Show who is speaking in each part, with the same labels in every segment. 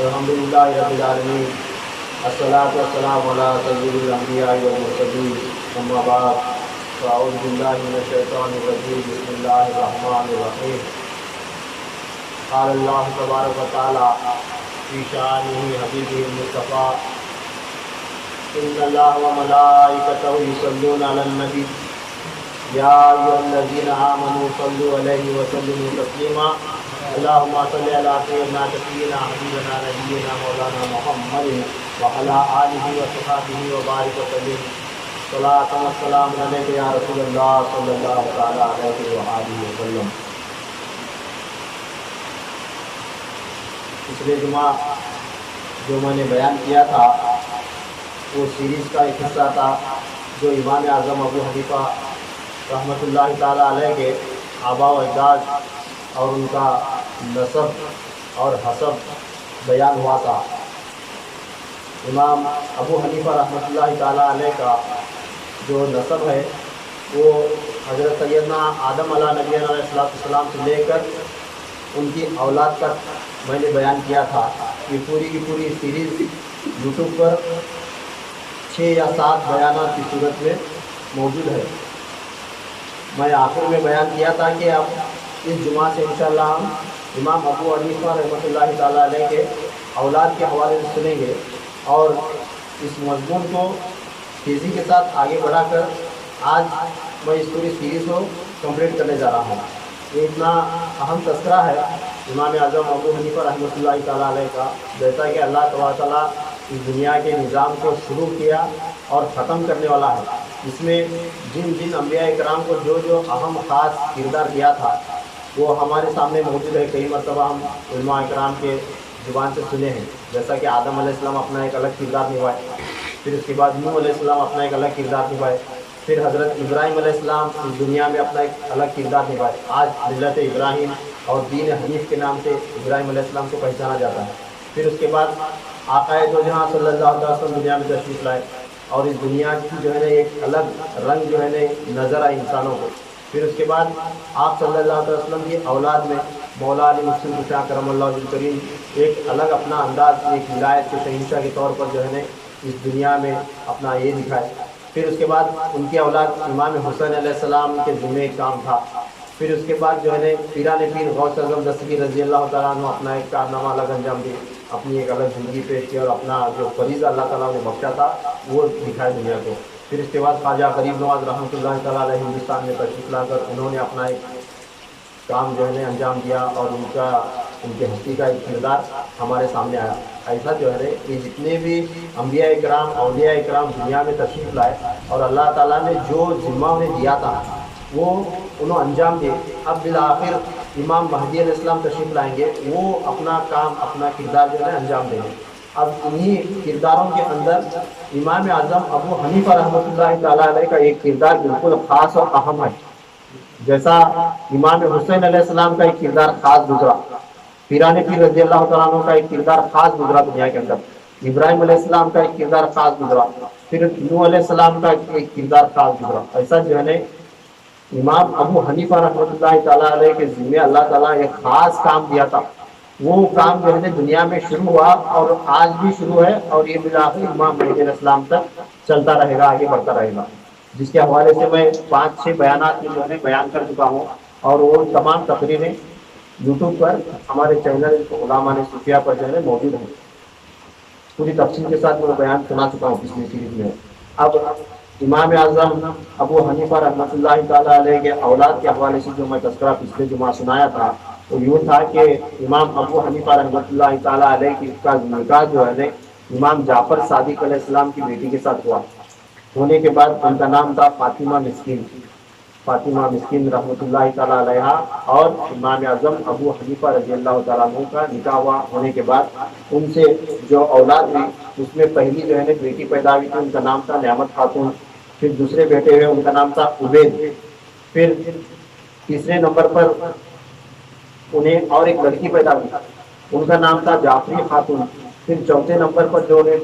Speaker 1: الحمدللہ رب العالمین، الصلاۃ والسلام علی سید الانبیاء والمرسلین، اما بعد فاعوذ باللہ من الشیطان الرجیم، بسم اللہ الرحمن الرحیم۔ قال اللہ تبارک و تعالی فی شانہ حبیبہ المصطفیٰ، ان اللہ وملائکتہ یصلون علی النبی یا ایھا الذین آمنوا صلوا علیہ وسلموا تسلیما، اللہم صل علی سیدنا شفیعنا حبیبنا نبینا مولانا محمد وعلی آلہ وصحبہ وبارک وسلم، صلاۃ و سلام علیک یا رسول اللہ صلی اللہ تعالی علیہ وآلہ وسلم۔ پچھلے جمعہ جو میں نے بیان کیا تھا وہ سیریز کا ایک حصہ تھا جو امام اعظم ابو حنیفہ رحمۃ اللہ تعالی علیہ کے آباء و اجداد اور ان کا نسب اور حسب بیان ہوا تھا۔ امام ابو حنیفہ رحمۃ اللہ تعالی علیہ کا جو نسب ہے وہ حضرت سیدنا آدم علیہ نبینا علیہ السلام سے لے کر ان کی اولاد تک میں نے بیان کیا تھا۔ یہ پوری کی پوری سیریز یوٹیوب پر 6 یا 7 بیانات کی صورت میں موجود ہے۔ میں آخر میں بیان کیا تھا کہ اب اس جمعہ سے انشاءاللہ ہم امام ابو حنیفہ رحمۃ اللہ تعالیٰ علیہ کے اولاد کے حوالے سے سنیں گے، اور اس مضمون کو تیزی کے ساتھ آگے بڑھا کر آج میں اس پوری سیریز کو کمپلیٹ کرنے جا رہا ہوں۔ یہ اتنا اہم تذکرہ ہے امام اعظم ابو حنیفہ رحمۃ اللہ تعالیٰ علیہ کا، جیسا کہ اللہ تعالیٰ اس دنیا کے نظام کو شروع کیا اور ختم کرنے والا ہے۔ اس میں جن جن انبیاء کرام کو جو جو اہم خاص کردار دیا تھا وہ ہمارے سامنے موجود ہے۔ کئی مرتبہ ہم علماء کرام کے زبان سے سنے ہیں، جیسا کہ آدم علیہ السلام اپنا ایک الگ کردار نبھائے، پھر اس کے بعد نوح علیہ السلام اپنا ایک الگ کردار نبھائے، پھر حضرت ابراہیم علیہ السلام اس دنیا میں اپنا ایک الگ کردار نبھائے۔ آج ملت ابراہیم اور دین حنیف کے نام سے ابراہیم علیہ السلام کو پہچانا جاتا ہے۔ پھر اس کے بعد آقا دو جہاں صلی اللہ علیہ وسلم دنیا میں تشریف لائے، اور اس دنیا کی جو ہے نا ایک الگ رنگ جو ہے نا نظر آئے انسانوں کو۔ پھر اس کے بعد آپ صلی اللہ علیہ وسلم کی اولاد میں مولا علی مسلم کشا کرم اللہ وجہ کریم ایک الگ اپنا انداز، ایک ولایت کے شہنشاہ کے طور پر جو ہے نا اس دنیا میں اپنا یہ دکھائے۔ پھر اس کے بعد ان کی اولاد امام حسین علیہ السلام کے ذمہ ایک کام تھا۔ پھر اس کے بعد جو ہے نا پیران پیر غوث اعظم دستگیر رضی اللہ تعالیٰ عنہ اپنا ایک کارنامہ الگ انجام دی، اپنی ایک الگ زندگی پیش کی، اور اپنا جو فریضہ اللہ تعالیٰ نے بخشا تھا وہ دکھائے دنیا کو۔ پھر اس کے بعد خواجہ غریب نواز رحمۃ اللہ تعالیٰ علیہ ہندوستان میں تشریف لا کر انہوں نے اپنا ایک کام جو ہے نا انجام دیا، اور ان کے ہستی کا ایک کردار ہمارے سامنے آیا۔ ایسا جو ہے کہ جتنے بھی انبیاء اکرام اولیاء اکرام دنیا میں تشریف لائے اور اللہ تعالیٰ نے جو ذمہ انہیں دیا تھا وہ انہوں انجام دیے۔ اب بالآخر امام مہدی علیہ السلام تشریف لائیں گے، وہ اپنا کام اپنا کردار جو ہے انجام دیں گے۔ اب انہی کرداروں کے اندر امام اعظم ابو حنیفہ رحمۃ اللہ تعالیٰ علیہ کا ایک کردار بالکل خاص اور اہم ہے۔ جیسا امام حسین علیہ السلام کا ایک کردار خاص گزرا، پیران پیر رضی اللہ تعالیٰ عنہ کا ایک کردار خاص گزرا دنیا کے اندر، ابراہیم علیہ السلام کا ایک کردار خاص گزرا، پھر نوح علیہ السلام کا ایک کردار خاص گزرا۔ ایسا جو ہے نا امام ابو حنیفہ رحمۃ اللہ تعالیٰ علیہ کے ذمہ اللہ تعالیٰ ایک خاص کام دیا تھا۔ وہ کام جو ہے دنیا میں شروع ہوا اور آج بھی شروع ہے، اور یہ بالآخر امام مہدی علیہ السلام تک چلتا رہے گا، آگے بڑھتا رہے گا، جس کے حوالے سے میں 5-6 بیانات میں جو ہے بیان کر چکا ہوں، اور وہ تمام تقریریں یوٹیوب پر ہمارے چینل علماء صوفیہ پر جو ہے موجود ہیں۔ پوری تفصیل کے ساتھ میں بیان سنا چکا ہوں پچھلی سیریز میں۔ اب امام اعظم ابو حنیفہ رحمۃ اللہ تعالیٰ علیہ کے اولاد کے حوالے سے جو میں تذکرہ پچھلے جمعہ سنایا تھا وہ یوں تھا کہ امام ابو حنیفہ رحمۃ اللہ تعالیٰ علیہ کی کا نکاح جو ہے امام جعفر صادق علیہ السلام کی بیٹی کے ساتھ ہوا۔ ہونے کے بعد ان کا نام تھا فاطمہ مسکین رحمۃ اللہ تعالیٰ علیہ، اور امام اعظم ابو حنیفہ رضی اللہ تعالیٰ عنہ کا نکاح ہوا۔ ہونے کے بعد ان سے جو اولاد ہوئی اس میں پہلی جو ہے نا بیٹی پیدا ہوئی تھی، ان کا نام تھا نعمت خاتون۔ پھر دوسرے بیٹے ہوئے ان کا نام تھا عبید۔ پھر تیسرے نمبر پر انہیں اور ایک لڑکی پیدا ہوئی، ان کا نام تھا جعفری خاتون۔ پھر چوتھے نمبر پر جو انہیں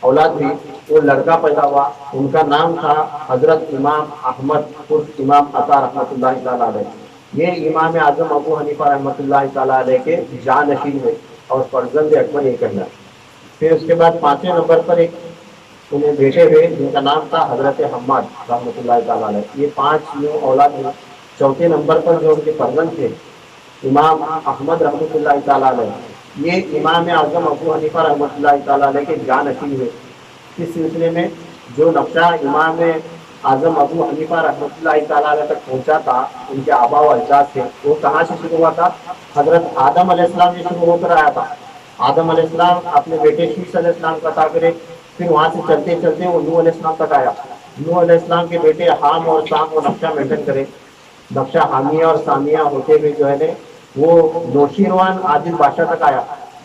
Speaker 1: اولاد ہوئی وہ لڑکا پیدا ہوا، ان کا نام تھا حضرت امام احمد عرف امام عطا رحمۃ اللہ تعالیٰ علیہ۔ یہ امام اعظم ابو حنیفہ رحمۃ اللہ تعالیٰ علیہ کے جانشین ہوئے۔ اور فرزند اکبر ایک ہے۔ پھر اس کے بعد 5ویں نمبر پر ایک انہیں بیٹے ہوئے جن کا نام تھا حضرت حماد رحمۃ اللہ تعالیٰ علیہ۔ یہ 5 اولاد ہیں۔ 4تھے نمبر پر جو ان کے فرزند تھے امام احمد رحمۃ اللہ تعالیٰ علیہ، یہ امام اعظم ابو حنیفہ رحمۃ اللہ تعالیٰ علیہ کے جانشین ہوئے۔ اس سلسلے میں جو نقشہ امام اعظم ابو حنیفہ رحمۃ اللہ تعالیٰ علیہ تک پہنچا تھا ان کے آبا و اجداد سے، وہ کہاں سے شروع ہوا تھا؟ حضرت آدم علیہ السلام سے شروع ہو کر آیا تھا۔ آدم علیہ السلام اپنے بیٹے شیش علیہ السلام کا عطا کرے، پھر وہاں سے چلتے چلتے وہ نوح علیہ السلام تک آیا۔ نوح علیہ السلام کے بیٹے حام اور سام وہ نقشہ مینٹین کرے، نقشہ حامیہ اور سامیہ ہوتے ہوئے جو ہے وہ نوشیروان عادل بادشاہ تک آیا۔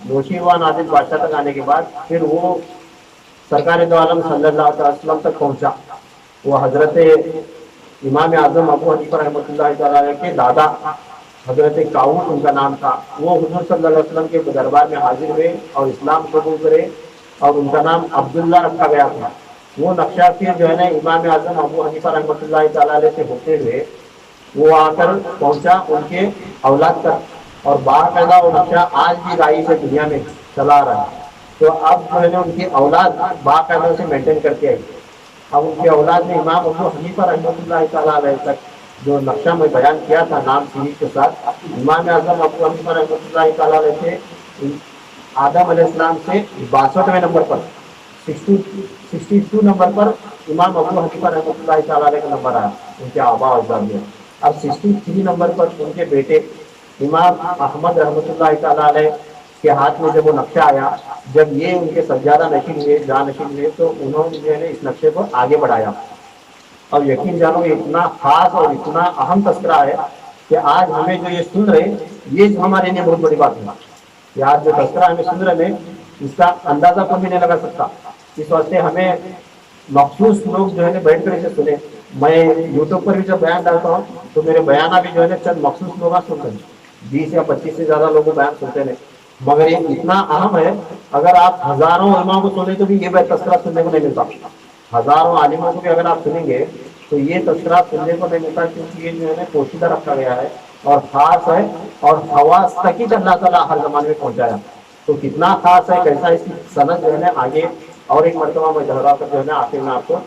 Speaker 1: نوشیروان عادل بادشاہ تک آنے کے بعد پھر وہ سرکار دو عالم صلی اللہ علیہ وسلم تک پہنچا۔ وہ حضرت امام اعظم ابو حنیفہ رحمۃ اللہ تعالیٰ کے دادا حضرت کاؤس ان کا نام تھا، وہ حضور صلی اللہ علیہ وسلم کے دربار میں حاضر ہوئے اور اسلام قبول کرے اور ان کا نام عبداللہ رکھا گیا تھا۔ وہ نقشہ پھر جو ہے امام اعظم ابو حنیفہ رحمۃ اللہ تعالیٰ علیہ سے ہوتے ہوئے وہ آ کر پہنچا ان کے اولاد تک، اور باقاعدہ وہ نقشہ آج بھی رائی سے دنیا میں چلا رہا ہے۔ تو اب جو ہے ان کی اولاد باقاعدہ سے مینٹین کرتے آئی۔ اب ان کی اولاد نے امام ابو حنیفہ رحمۃ اللہ تعالیٰ علیہ تک جو نقشہ میں بیان کیا تھا نام سیریز کے ساتھ، امام اعظم ابو حنیفہ رحمۃ اللہ تعالیٰ علیہ سے آدم علیہ السلام سے 62ویں نمبر پر 62 نمبر پر امام ابو حنیفہ رحمۃ اللہ تعالیٰ علیہ کا نمبر آیا ان کے آبا و اجداد میں۔ اب 63 نمبر پر ان کے بیٹے امام احمد رحمۃ اللہ تعالیٰ علیہ کے ہاتھ میں جب وہ نقشہ آیا، جب یہ ان کے سجادہ نشین ہوئے، جان نشین ہوئے، تو انہوں نے جو ہے اس نقشے کو آگے بڑھایا۔ اور یقین جانو یہ اتنا خاص اور اتنا اہم تذکرہ ہے کہ آج ہمیں جو یہ سن رہے یہ ہمارے لیے بہت بڑی بات ہے۔ یہ آج جو تذکرہ ہمیں سن رہے ہیں اس کا اندازہ کوئی بھی نہیں لگا سکتا۔ اس واسطے ہمیں مخصوص لوگ جو ہے بیٹھ کر اسے سنیں۔ میں یوٹیوب پر بھی جب بیان ڈالتا ہوں تو میرے بیانہ بھی جو ہے چند مخصوص لوگ سنتے ہیں، 20 یا 25 سے زیادہ لوگ بیان سنتے ہیں، مگر یہ اتنا اہم ہے اگر آپ ہزاروں علماء کو سنیں تو بھی یہ تذکرہ سننے کو نہیں ملتا۔ ہزاروں عالموں کو بھی اگر آپ سنیں گے تو یہ تذکرہ سننے کو نہیں ملتا، کیونکہ یہ جو ہے پوشیدہ رکھا گیا ہے اور خاص ہے، اور خواص تک ہی اللہ تعالیٰ ہر زمانے میں پہنچایا۔ تو کتنا خاص ہے، کیسا اس کی سند جو ہے آگے اور ایک مرتبہ میں دہرا کر جو ہے آخر میں آپ کو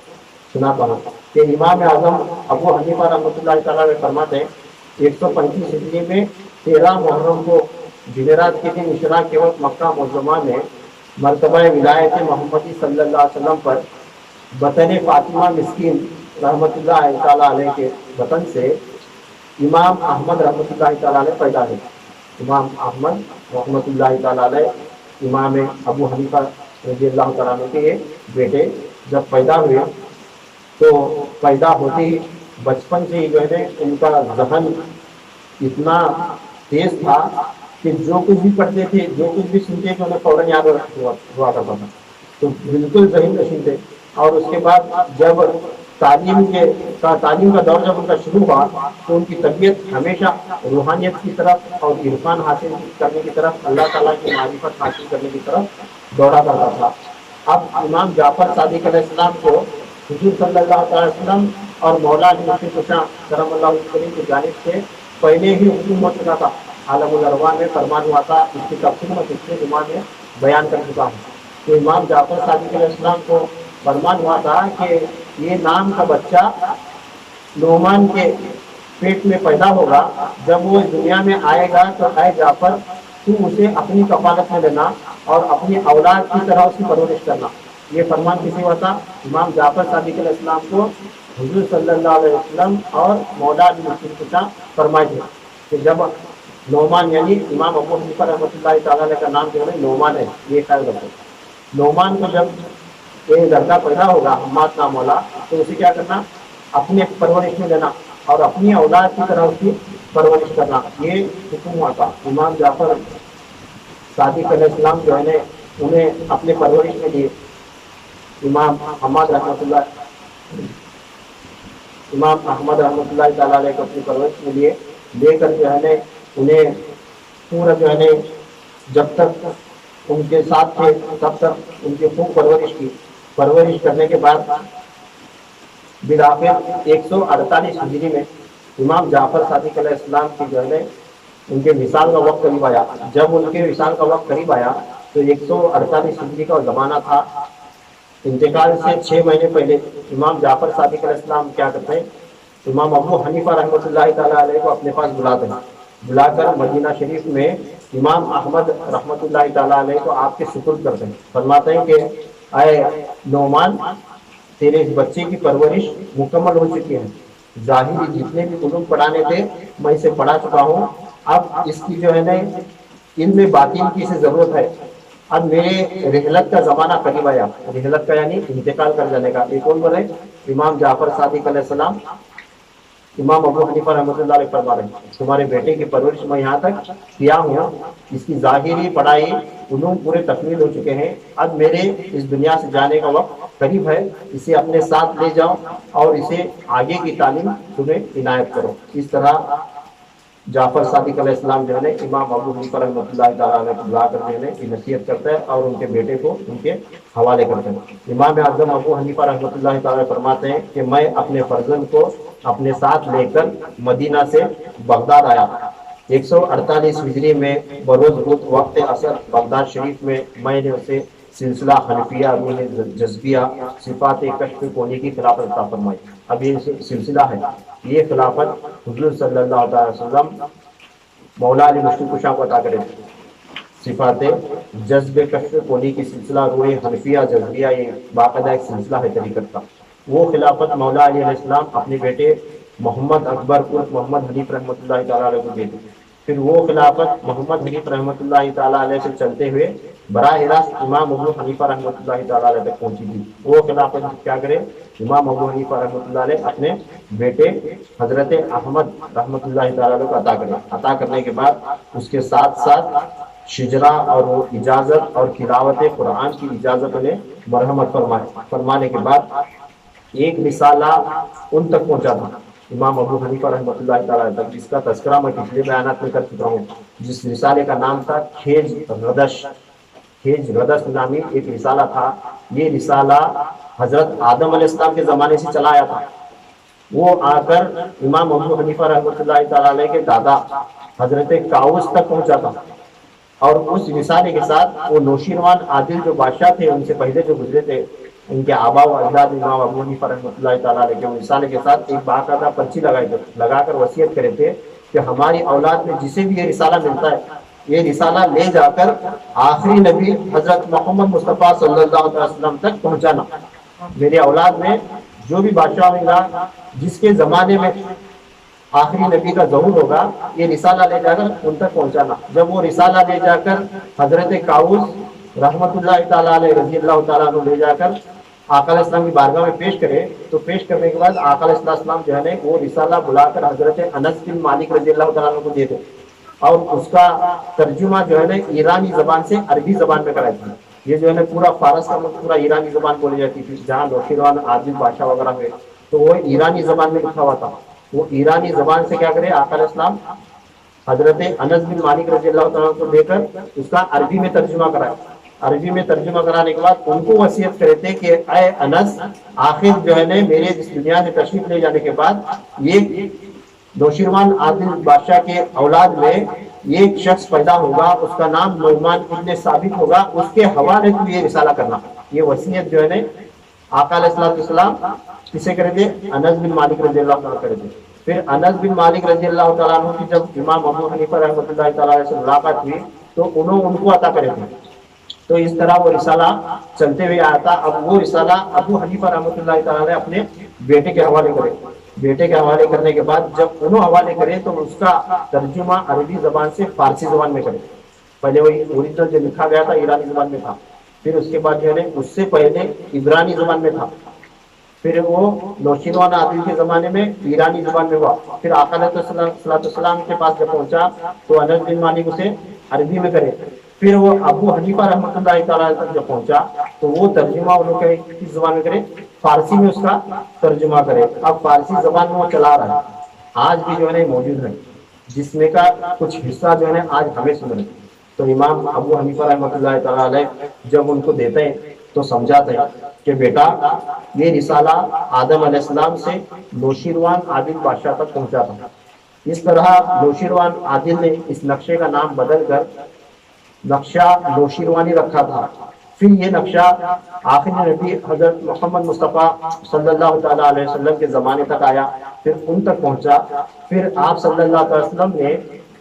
Speaker 1: سناتا ہوں کہ امام اعظم ابو حنیفہ رحمۃ اللہ تعالیٰ فرماتے ہیں 135 ہجری میں 13 محرم کو جمعرات کے دن اشراق کے وقت مکہ معظمہ میں مرتبہ ولایت محمدی صلی اللہ علیہ وسلم پر بطن فاطمہ مسکین رحمۃ اللہ تعالیٰ علیہ کے وطن سے امام احمد رحمۃ اللہ تعالیٰ علیہ پیدا ہوئے۔ امام احمد رحمۃ اللہ تعالیٰ علیہ امام ابو حنیفہ رضی اللہ تعالیٰ عنہ کے بیٹے جب پیدا ہوئے تو پیدا ہوتے ہی بچپن سے ہی جو ہے ان کا ذہن اتنا تیز تھا کہ جو کچھ بھی پڑھتے تھے، جو کچھ بھی سنتے تھے انہیں فوراً یاد ہوا کرتا تھا، تو بالکل ذہین نشین تھے۔ اور اس کے بعد جب تعلیم کا دور جب ان کا شروع ہوا تو ان کی طبیعت ہمیشہ روحانیت کی طرف اور عرفان حاصل کرنے کی طرف، اللہ تعالیٰ کی معرفت حاصل کرنے کی طرف دوڑا کرتا تھا۔ اب امام جعفر صادق علیہ السلام کو حضور صلی اللہ علیہ وسلم اور مولا علی مفتی کشا کرم اللہ علیہ وسلم کی جانب سے پہلے ہی حکم ہو چکا تھا، عالم الارواح میں فرمان ہوا تھا، اس کی تفصیل میں پچھلے جمعہ میں بیان کر چکا ہوں۔ تو امام جعفر صادق علیہ السلام کو فرمان ہوا تھا کہ یہ نام کا بچہ نعمان کے پیٹ میں پیدا ہوگا، جب وہ دنیا میں آئے گا تو اے جعفر تو اسے اپنی کفالت میں لینا اور اپنی اولاد کی طرح اس کی پرورش کرنا۔ یہ فرمان کسی ہوا تھا؟ امام جعفر صادق علیہ السلام کو حضور صلی اللہ علیہ وسلم اور مولا علی مفتی کشا فرمائے تھے کہ جب نعمان یعنی امام ابو حنیفہ رحمۃ اللہ تعالیٰ کا نام جو ہے نعمان ہے، یہ خیال رکھو۔ نعمان کو جب ایک لڑکا پیدا ہوگا حماد نام والا تو اسے کیا کرنا؟ اپنے پرورش میں لینا اور اپنی اولاد کی طرح اس کی پرورش کرنا، یہ حکم ہوا تھا۔ امام جعفر صادق علیہ السلام جو ہے انہیں اپنے پرورش میں لیے امام احمد رحمۃ اللہ تعالیٰ علیہ کو اپنی پرورش میں لیے لے کر جو ہے انہیں پورا جو ہے جب تک ان کے ساتھ تھے تب تک ان کی خوب پرورش کرنے کے بعد بالآخر 148 ہجری میں امام جعفر صادق علیہ السلام کی جو ہے ان کے وصال کا وقت قریب آیا. جب ان کے وصال کا وقت قریب آیا تو 148 ہجری کا زمانہ تھا. انتقال سے 6 مہینے پہلے امام جعفر صادق علیہ السلام کیا کرتے ہیں، امام ابو حنیفہ رحمۃ اللہ تعالیٰ علیہ کو اپنے پاس بلاتے ہیں. بلا کر مدینہ شریف میں امام احمد رحمۃ اللہ تعالیٰ علیہ کو آپ کے سپرد کرتے ہیں. فرماتے ہیں کہ اے نعمان، تیرے اس بچے کی پرورش مکمل ہو چکی ہے. ظاہری جتنے بھی علوم پڑھانے تھے میں اسے پڑھا چکا ہوں. اب اس کی جو ہے نا علم باطن کی اسے ضرورت ہے. اب میرے رحلت کا زمانہ قریب آیا. رحلت کا یعنی انتقال کر جانے کا. یہ کون بولے؟ امام جعفر صادق علیہ السلام امام ابو حنیفہ رحمۃ اللہ علیہ فرما رہے ہیں تمہارے بیٹے کی پرورش میں یہاں تک کیا ہوں. اس کی ظاہری پڑھائی علوم پورے تکمیل ہو چکے ہیں. اب میرے اس دنیا سے جانے کا وقت قریب ہے. اسے اپنے ساتھ لے جاؤ اور اسے آگے کی تعلیم تمہیں عنایت کرو. اس طرح جعفر صادق علیہ السلام جو ہے امام ابو حنیفہ رحمۃ اللہ تعالیٰ علیہ کو بلا کر جو ہے نصیحت کرتا ہے اور ان کے بیٹے کو ان کے حوالے کرتے ہیں. امام اعظم ابو حنیفہ رحمۃ اللہ تعالیٰ فرماتے ہیں کہ میں اپنے فرزند کو اپنے ساتھ لے کر مدینہ سے بغداد آیا. 148 ہجری میں بروز بدھ وقت عصر بغداد شریف میں میں نے اسے سلسلہ حنفیہ روح جذبیہ صفات کشف کونی کی خلافت عطا فرمائی. اب یہ سلسلہ ہے، یہ خلافت حضور صلی اللہ علیہ وسلم مولا علی مشکل کشا کو عطا کرے. صفات جذب کشف کونی کی سلسلہ روح حنفیہ جذبیہ یہ باقاعدہ ایک سلسلہ ہے طریقت کا. وہ خلافت مولا علی علیہ السلام اپنے بیٹے محمد اکبر کو محمد حنیف رحمۃ اللہ تعالیٰ علیہ کو دے دی. پھر وہ خلافت محمد حنیف رحمۃ اللہ تعالیٰ علیہ سے چلتے ہوئے براہ راست امام ابو حنیفہ رحمۃ اللہ تعالیٰ علیہ تک پہنچی تھی. وہ خلافت کیا کرے؟ امام ابو حنیفہ رحمۃ اللہ علیہ اپنے بیٹے حضرت احمد رحمۃ اللہ تعالیٰ علیہ کو عطا کرے. عطا کرنے کے بعد اس کے ساتھ ساتھ شجرا اور وہ اجازت اور تلاوت قرآن کی اجازت انہیں مرحمت فرمانے کے بعد ایک رسالہ ان تک پہنچا تھا امام ابو حنیفہ رحمۃ اللہ تعالیٰ تک، جس کا تذکرہ میں پچھلے بیانات میں کر چکا ہوں. جس رسالے کا نام تھا کھیج ردش. کھیج ردش نامی ایک رسالہ تھا. یہ رسالہ حضرت آدم علیہ السلام کے زمانے سے چلا آیا تھا. وہ آ کر امام ابو حنیفہ رحمۃ اللہ تعالیٰ علیہ کے دادا حضرت کاؤس تک پہنچا تھا. اور اس رسالے کے ساتھ وہ نوشیروان عادل جو بادشاہ تھے ان سے پہلے جو گزرے تھے ان کے آبا و اجداد امام ابو حنیفہ رحمۃ اللہ تعالیٰ علیہ کے رسالے کے ساتھ ایک باقاعدہ پرچی لگا کر وصیت کرے تھے کہ ہماری اولاد میں جسے بھی یہ رسالہ ملتا ہے یہ رسالہ لے جا کر آخری نبی حضرت محمد مصطفیٰ صلی اللہ علیہ وسلم تک پہنچانا. میرے اولاد میں جو بھی بادشاہ ہوگا جس کے زمانے میں آخری نبی کا ظہور ہوگا یہ رسالہ لے جا کر ان تک پہنچانا. جب وہ رسالہ لے جا کر حضرت کاؤس رحمۃ اللہ تعالیٰ علیہ رضی اللہ تعالیٰ عنہ لے جا کر آقا علیہ السلام کی بارگاہ میں پیش کرے تو پیش کرنے کے بعد آقا علیہ السلام جو ہے وہ رسالہ بلا کر حضرت انس بن مالک رضی اللہ تعالیٰ عنہ کو دے دے اور اس کا ترجمہ جو ہے نا ایرانی زبان سے عربی زبان میں کرائی تھی. یہ جو ہے نا پورا فارس کا پورا ایرانی زبان بولی جاتی تھی. جہاں نوشیروان عادل بادشاہ وغیرہ ہوئے تو وہ ایرانی زبان میں لکھا ہوا تھا. وہ ایرانی زبان سے کیا کرے آقا علیہ السلام حضرت انس بن مالک رضی اللہ تعالیٰ کو دے کر اس کا عربی میں ترجمہ کرائے. عربی میں ترجمہ کرانے کے بعد ان کو وصیت کرے تھے کہ اے انس آخر جو ہے نا میرے اس دنیا سے تشریف لے جانے کے بعد یہ نوشیروان عادل بادشاہ کے اولاد میں ایک شخص پیدا ہوگا اس کا نام نعمان ابن ثابت ہوگا، اس کے حوالے کو یہ رسالہ کرنا. یہ وصیت جو ہے نا آقا علیہ السلام کسے کرے تھے؟ انس بن مالک رضی اللہ تعالیٰ کرے تھے. پھر انس بن مالک رضی اللہ تعالیٰ عنہ کی جب امام ابو حنیفہ رحمۃ اللہ تعالیٰ سے ملاقات ہوئی تو ان کو عطا کرے تھے. تو اس طرح وہ رسالہ چلتے ہوئے آیا تھا. اب وہ رسالہ ابو حنیفہ رحمۃ اللہ تعالیٰ نے اپنے بیٹے کے حوالے کرے. بیٹے کے حوالے کرنے کے بعد جب انہوں حوالے کرے تو اس کا ترجمہ عربی زبان سے فارسی زبان میں کرے. پہلے وہی اوریجنل جو لکھا گیا تھا ایرانی زبان میں تھا. پھر اس کے بعد جو ہے اس سے پہلے عبرانی زبان میں تھا. پھر وہ نوشیروان عادل کے زمانے میں ایرانی زبان میں ہوا. پھر آقا علیہ السلام کے پاس جب پہنچا تو انس بن مالک اسے عربی میں کرے. پھر وہ ابو حنیفہ رحمۃ اللہ تعالیٰ تک جب پہنچا تو وہ ترجمہ انہوں کے کس زبان میں کرے؟ فارسی میں اس کا ترجمہ کرے. اب فارسی زبان میں وہ چلا رہا ہے آج بھی جو ہے موجود ہے جس میں کا کچھ حصہ جو ہے آج ہمیں سن رہے. تو امام ابو حنیفہ رحمۃ اللہ تعالیٰ علیہ جب ان کو دیتے ہیں تو سمجھاتے ہیں کہ بیٹا یہ رسالہ آدم علیہ السلام سے نوشیروان عادل بادشاہ تک پہنچا تھا. اس طرح نوشیروان عادل نے اس نقشے کا نام بدل کر نقشہ نوشیروانی رکھا تھا۔ پھر یہ نقشہ آخری نبی حضرت محمد مصطفیٰ صلی اللہ تعالیٰ علیہ وسلم کے زمانے تک آیا، پھر ان تک پہنچا۔ پھر آپ صلی اللہ علیہ وسلم نے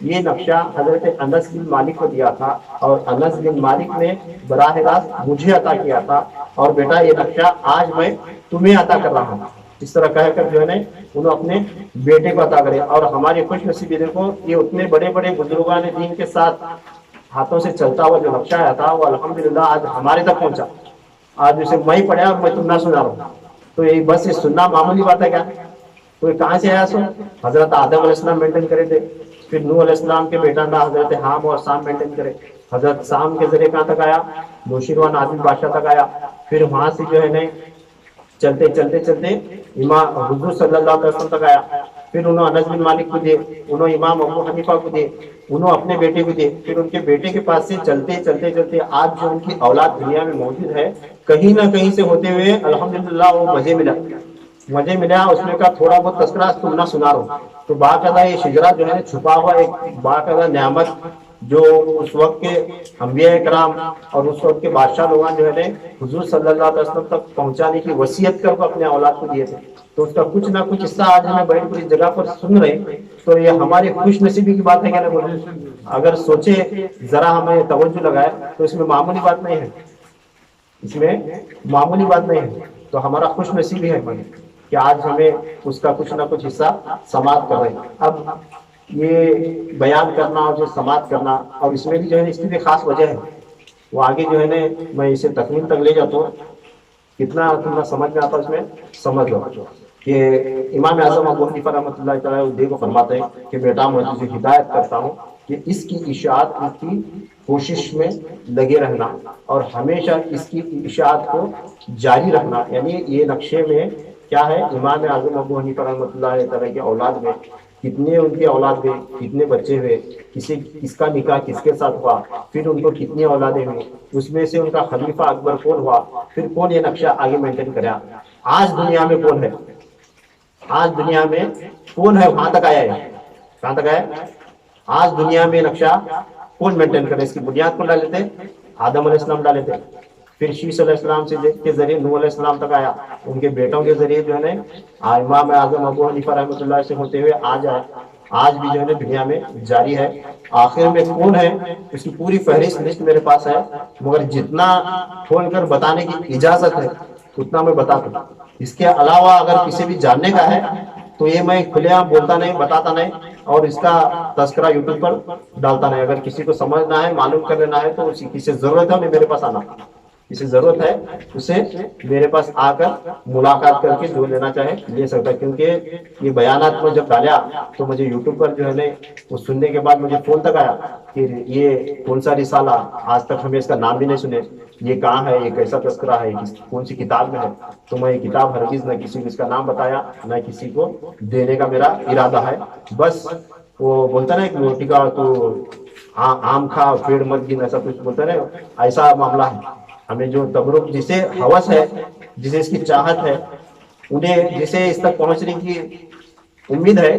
Speaker 1: یہ نقشہ حضرت انس بن مالک کو دیا تھا، اور انس بن مالک نے براہ راست مجھے عطا کیا تھا، اور بیٹا یہ نقشہ آج میں تمہیں عطا کر رہا ہوں۔ اس طرح کہہ کر جو ہے نا انہوں اپنے بیٹے کو عطا کرے۔ اور ہماری خوش نصیبی دیکھو، یہ اتنے بڑے بڑے بزرگان دین کے ساتھ ہاتھوں سے چلتا ہوا جو نقشہ آیا تھا، وہ الحمدللہ آج ہمارے تک پہنچا۔ آج اسے میں ہی پڑھا اور میں تم نہ سنا رہا ہوں، تو یہ بس یہ سننا معمولی بات ہے کیا؟ تو یہ کہاں سے آیا؟ سو حضرت آدم علیہ السلام مینٹین کرے تھے، پھر نوح علیہ السلام کے بیٹا تھا حضرت حام اور سام مینٹین کرے، حضرت سام کے ذریعے کہاں تک آیا؟ نوشیروان عادل بادشاہ تک آیا۔ پھر وہاں سے جو ہے نا چلتے چلتے چلتے امام حضور صلی اللہ علیہ وسلم تک آیا۔ پھر انہوں انس بن مالک کو دیے، انہوں امام ابو حنیفہ کو دیے، انہوں اپنے بیٹے کو دیے، پھر ان کے بیٹے کے پاس سے چلتے چلتے چلتے آج جو ان کی اولاد دنیا میں موجود ہے، کہیں نہ کہیں سے ہوتے ہوئے الحمدللہ وہ مزے ملا اس میں کا تھوڑا بہت تذکرہ سننا سنا رہا ہوں۔ تو باقاعدہ یہ شجرا جو ہے چھپا ہوا ایک باقاعدہ نعمت جو اس وقت کے انبیاء کرام اور اس وقت کے بادشاہ لوگوں جو ہے حضور صلی اللہ علیہ وسلم تک پہنچانے کی وصیت کر اپنے اولاد کو دیے تھے، تو اس کا کچھ نہ کچھ حصہ آج ہمیں بڑی بڑی جگہ پر سن رہے، تو یہ ہماری خوش نصیبی کی بات ہے کیا نا؟ اگر سوچے ذرا ہمیں توجہ لگائے تو اس میں معمولی بات نہیں ہے، اس میں معمولی بات نہیں ہے، تو ہمارا خوش نصیبی ہے کہ آج ہمیں اس کا کچھ نہ کچھ حصہ سماعت کر رہے ہیں۔ اب یہ بیان کرنا اور جو سماعت کرنا، اور اس میں بھی جو ہے اس کی بھی خاص وجہ ہے، وہ آگے جو ہے نا میں اسے تکمیل تک لے جاتا ہوں، کتنا تمہیں سمجھ میں آتا ہے اس میں سمجھ لو کہ امام اعظم ابو حنیفہ رحمۃ اللہ تعالیٰ علیہ کو فرماتے ہیں کہ بیٹا میں تجھے ہدایت کرتا ہوں کہ اس کی اشاعت کی کوشش میں لگے رہنا، اور ہمیشہ اس کی اشاعت کو جاری رکھنا۔ یعنی یہ نقشے میں کیا ہے، امام اعظم ابو حنیفہ رحمۃ اللہ تعالیٰ کی اولاد میں کتنے ان کے اولاد ہوئے، کتنے بچے ہوئے، کس کا نکاح کس کے ساتھ ہوا، پھر ان کو کتنی اولادیں ہوئی، اس میں سے ان کا خلیفہ اکبر کون ہوا، پھر کون یہ نقشہ آگے مینٹین کرا، آج دنیا میں کون ہے، آج دنیا میں کون ہے، وہاں تک آیا ہے، کہاں تک آیا؟ آج دنیا میں نقشہ کون مینٹین کرے؟ اس کی بنیاد کون ڈالے تھے؟ آدم علیہ السلام ڈالے تھے، پھر شیش علیہ السلام سے کے ذریعے نوح علیہ السلام تک آیا، ان کے بیٹوں کے ذریعے جو ہے نا امام اعظم ابو حنیفہ رحمۃ اللہ سے ہوتے ہوئے آج آئے، آج بھی جو ہے نا دنیا میں جاری ہے۔ آخر میں کون ہے اس کی پوری فہرست لسٹ میرے پاس ہے، مگر جتنا کھول کر بتانے کی اجازت ہے اتنا میں بتا دوں، اس کے علاوہ اگر کسی بھی جاننے کا ہے تو یہ میں کھلے عام بولتا نہیں، بتاتا نہیں، اور اس کا تذکرہ یوٹیوب پر ڈالتا نہیں۔ اگر کسی کو سمجھنا ہے، معلوم کر لینا ہے، تو کسی ضرورت ہے میرے پاس آنا، اسے ضرورت ہے اسے میرے پاس آ کر ملاقات کر کے جو لینا چاہے لے سکتا ہے، کیونکہ یہ بیانات میں جب ڈالا تو مجھے یوٹیوب پر جو ہے نا وہ سننے کے بعد مجھے فون تک آیا کہ یہ کون سا رسالہ، آج تک ہمیں اس کا نام بھی نہیں سنے، یہ کہاں ہے، یہ کیسا تذکرہ ہے، کون سی کتاب میں ہے۔ تو میں یہ کتاب ہرگز نہ کسی کو اس کا نام بتایا، نہ کسی کو دینے کا میرا ارادہ ہے۔ بس وہ بولتا نا ایک روٹی کا تو آم کھا پیڑ مت گن، ایسا کچھ بولتا نا، ایسا معاملہ ہے۔ ہمیں جو تبرک، جسے ہوس ہے، جسے اس کی چاہت ہے، انہیں جسے اس تک پہنچنے کی امید ہے،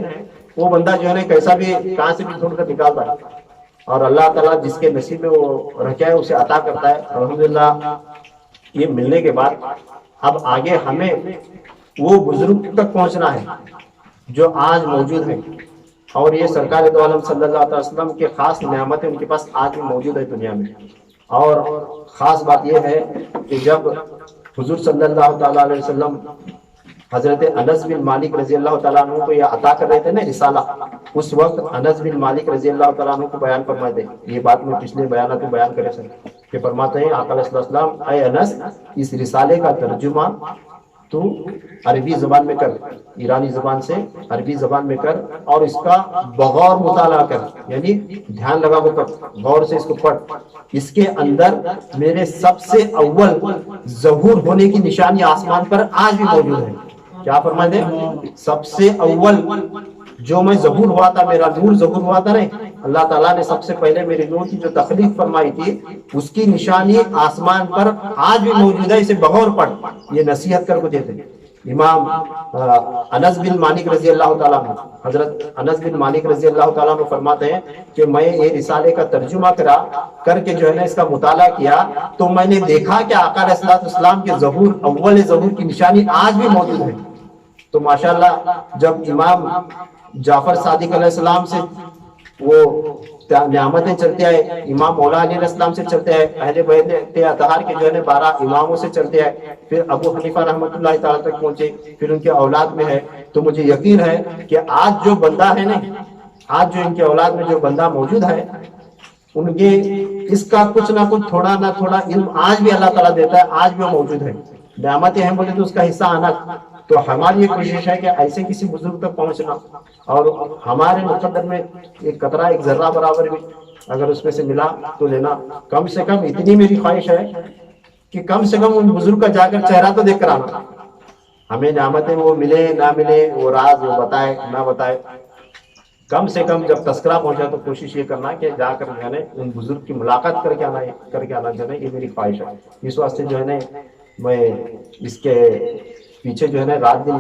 Speaker 1: وہ بندہ جو ہے نا کیسا بھی کہاں سے بھی ڈھونڈ کر نکالتا ہے، اور اللہ تعالیٰ جس کے نصیب میں وہ رکھا ہے اسے عطا کرتا ہے۔ الحمدللہ یہ ملنے کے بعد اب آگے ہمیں وہ بزرگ تک پہنچنا ہے جو آج موجود ہیں، اور یہ سرکار دو عالم صلی اللہ علیہ وسلم کے خاص نعمتیں ان کے پاس آج بھی موجود ہے دنیا میں۔ اور خاص بات یہ ہے کہ جب حضور صلی اللہ تعالیٰ علیہ وسلم حضرت انس بن مالک رضی اللہ تعالیٰ عنہ کو یہ عطا کر رہے تھے نا رسالہ، اس وقت انس بن مالک رضی اللہ تعالیٰ عنہ کو بیان فرماتے ہیں، یہ بات میں پچھلے بیانات میں بیان کرے سر کہ فرماتے ہیں آقا علیہ السلام، اے انس اس رسالے کا ترجمہ تو عربی زبان میں کر، ایرانی زبان سے عربی زبان میں کر، اور اس کا بغور مطالعہ کر، یعنی دھیان لگا کو پڑھ، غور سے اس کو پڑھ، اس کے اندر میرے سب سے اول ظہور ہونے کی نشانی آسمان پر آج بھی موجود ہے۔ کیا فرماتے ہیں؟ سب سے اول جو میں ظہور ہوا تھا، میرا نور ظہور ہوا تھا نہیں، اللہ تعالیٰ نے سب سے پہلے میرے نور کی جو تخلیق فرمائی تھی اس کی نشانی آسمان پر آج بھی موجود ہے، اسے بغور پڑھ، یہ نصیحت کر کو دیتے، امام انس بن مالک رضی اللہ تعالیٰ عنہ، حضرت انس بن مالک رضی اللہ تعالیٰ عنہ فرماتے ہیں کہ میں یہ رسالے کا ترجمہ کر کے جو ہے نا اس کا مطالعہ کیا تو میں نے دیکھا کہ آقا علیہ الصلوۃ والسلام کے ظہور، اول ظہور کی نشانی آج بھی موجود ہے۔ تو ماشاءاللہ جب امام جعفر صادق علیہ السلام سے وہ نعمتیں چلتے آئے، امام مولا علی علیہ السلام سے چلتے آئے، اہل بیت اطہار کے جو ہے 12 اماموں سے چلتے آئے، پھر ابو حنیفہ رحمۃ اللہ تعالیٰ تک پہنچے، پھر ان کے اولاد میں ہے، تو مجھے یقین ہے کہ آج جو بندہ ہے نا، آج جو ان کے اولاد میں جو بندہ موجود ہے، ان کے اس کا کچھ نہ کچھ تھوڑا نہ تھوڑا علم آج بھی اللہ تعالیٰ دیتا ہے، آج بھی وہ موجود ہے۔ نعمتیں ہیں بولے تو اس کا حصہ آنا، تو ہماری یہ کوشش ہے کہ ایسے کسی بزرگ تک پہنچنا، اور ہمارے مقدر میں ایک قطرہ، ایک ذرہ برابر بھی اگر اس میں سے ملا تو لینا۔ کم سے کم اتنی میری خواہش ہے کہ کم سے کم ان بزرگ کا جا کر چہرہ تو دیکھ کر آنا۔ ہمیں نعمتیں وہ ملے نہ ملے، وہ راز وہ بتائے نہ بتائے، کم سے کم جب تذکرہ پہنچا تو کوشش یہ کرنا کہ جا کر جو ہے نا ان بزرگ کی ملاقات کر کے آنا جو ہے نا، یہ میری خواہش ہے۔ اس واسطے جو ہے نا میں اس کے پیچھے جو ہے نا رات دن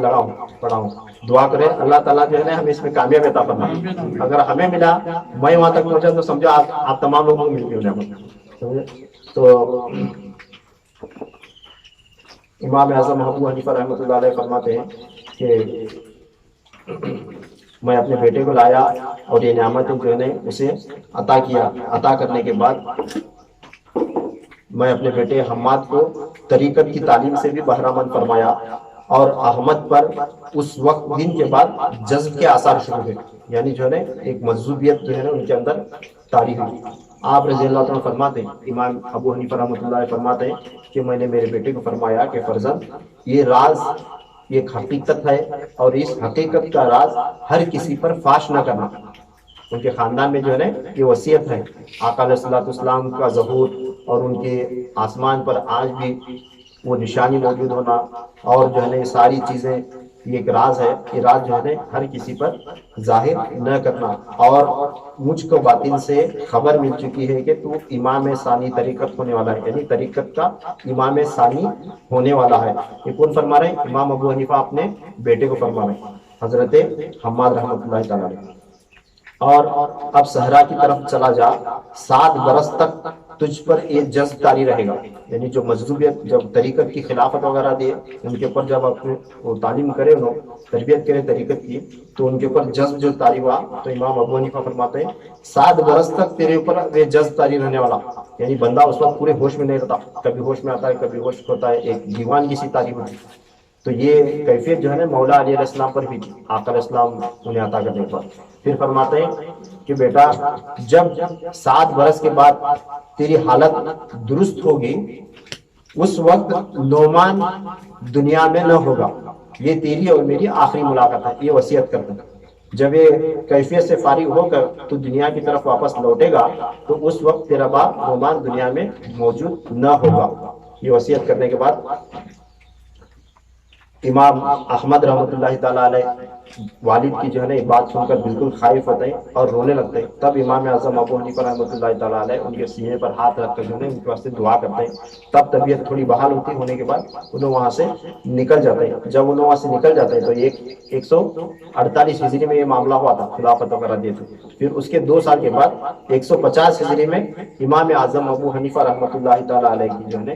Speaker 1: پڑا ہوں۔ دعا کریں اللہ تعالیٰ جو ہے نا ہمیں اس میں کامیابی عطا فرمائے۔ اگر ہمیں ملا، میں وہاں تک پہنچا تو سمجھو آپ تمام لوگوں کو مل گئی۔ تو امام اعظم ابو حنیفہ رحمۃ اللہ علیہ فرماتے ہیں کہ میں اپنے بیٹے کو لایا اور یہ نعمتیں جو ہے نا اسے عطا کیا، عطا کرنے کے بعد میں اپنے بیٹے حماد کو طریقت کی تعلیم سے بھی بہرامند فرمایا، اور احمد پر اس وقت دن کے بعد جذب کے آثار شروع ہوئے، یعنی جو ہے نا ایک مجذوبیت جو ہے نا ان کے اندر طاری ہوئی۔ آپ رضی اللہ عنہ فرماتے ہیں، امام ابو حنیفہ رحمۃ اللہ علیہ فرماتے ہیں کہ میں نے میرے بیٹے کو فرمایا کہ فرزند، یہ راز ایک حقیقت ہے، اور اس حقیقت کا راز ہر کسی پر فاش نہ کرنا۔ ان کے خاندان میں جو ہے نا یہ وصیت ہے، آقا علیہ الصلوۃ والسلام کا ظہور اور ان کے آسمان پر آج بھی وہ نشانی موجود ہونا، اور جو ہے نا یہ ساری چیزیں، یہ ایک راز ہے، یہ راز جو ہے نا ہر کسی پر ظاہر نہ کرنا۔ اور مجھ کو باطن سے خبر مل چکی ہے کہ تو امام ثانی طریقت ہونے والا ہے، یعنی طریقت کا امام ثانی ہونے والا ہے۔ یہ کون فرما رہے ہیں؟ امام ابو حنیفہ اپنے بیٹے کو فرما رہے ہیں، حضرت حماد رحمۃ اللہ تعالیٰ علیہ۔ اور اب صحرا کی طرف چلا جا، 7 برس تک تجھ پر یہ جذب طاری رہے گا، یعنی جو مجذوبیت، جب طریقت کی خلافت وغیرہ دے ان کے اوپر، جب اپنے وہ تعلیم کرے، انہوں تربیت کرے طریقت کی، تو ان کے اوپر جذب جو طاری ہوا، تو امام ابو حنیفہ فرماتے ہیں 7 برس تک تیرے اوپر یہ جذب طاری رہنے والا، یعنی بندہ اس وقت پورے ہوش میں نہیں رہتا، کبھی ہوش میں آتا ہے کبھی ہوش ہوتا ہے، ایک دیوان کی سی طاری ہوتی۔ تو یہ کیفیت جو ہے نا مولا علی علیہ السلام پر بھی تھی، آقا علیہ السلام انہیں عطا کرنے پر۔ پھر فرماتے ہیں کہ بیٹا جب 7 برس کے بعد تیری حالت درست ہوگی، اس وقت نعمان دنیا میں نہ ہوگا، یہ تیری اور میری آخری ملاقات ہے، یہ وصیت کرتا ہے۔ جب یہ کیفیت سے فارغ ہو کر تو دنیا کی طرف واپس لوٹے گا، تو اس وقت تیرا باپ نعمان دنیا میں موجود نہ ہوگا۔ یہ وصیت کرنے کے بعد امام احمد رحمۃ اللہ تعالیٰ علیہ والد کی جو ہے نا یہ بات سن کر بالکل خائف ہوتے ہیں اور رونے لگتے ہیں۔ تب امام اعظم ابو حنیفہ رحمۃ اللہ تعالیٰ علیہ ان کے سینے پر ہاتھ رکھ کر جو ہے ان کے واسطے دعا کرتے ہیں۔ تب طبیعت تھوڑی بحال ہونے کے بعد انہوں وہاں سے نکل جاتے ہیں۔ جب انہوں وہاں سے نکل جاتے ہیں تو 148 ہجری میں یہ معاملہ ہوا تھا، خلافت وغیرہ دیے تھے۔ پھر اس کے 2 سال کے بعد 150 ہجری میں امام اعظم ابو حنیفہ رحمۃ اللہ تعالیٰ علیہ کی جو ہے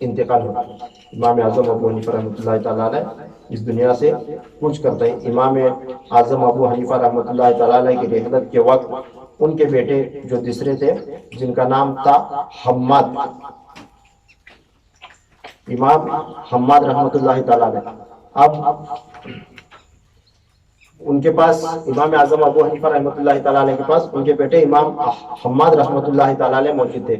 Speaker 1: انتقال ہوتا ہے۔ امام اعظم ابو حنیفہ رحمۃ اللہ تعالیٰ علیہ اس دنیا سے کوچ کرتے ہیں۔ امام اعظم ابو حنیفہ رحمۃ اللہ تعالیٰ علیہ کی رحلت کے وقت ان کے بیٹے جو دوسرے تھے، جن کا نام تھا حماد، امام حماد رحمۃ اللہ تعالیٰ علیہ، اب ان کے پاس امام اعظم ابو حنیفہ رحمۃ اللہ تعالیٰ علیہ کے پاس ان کے بیٹے امام حماد رحمۃ اللہ تعالیٰ علیہ موجود تھے۔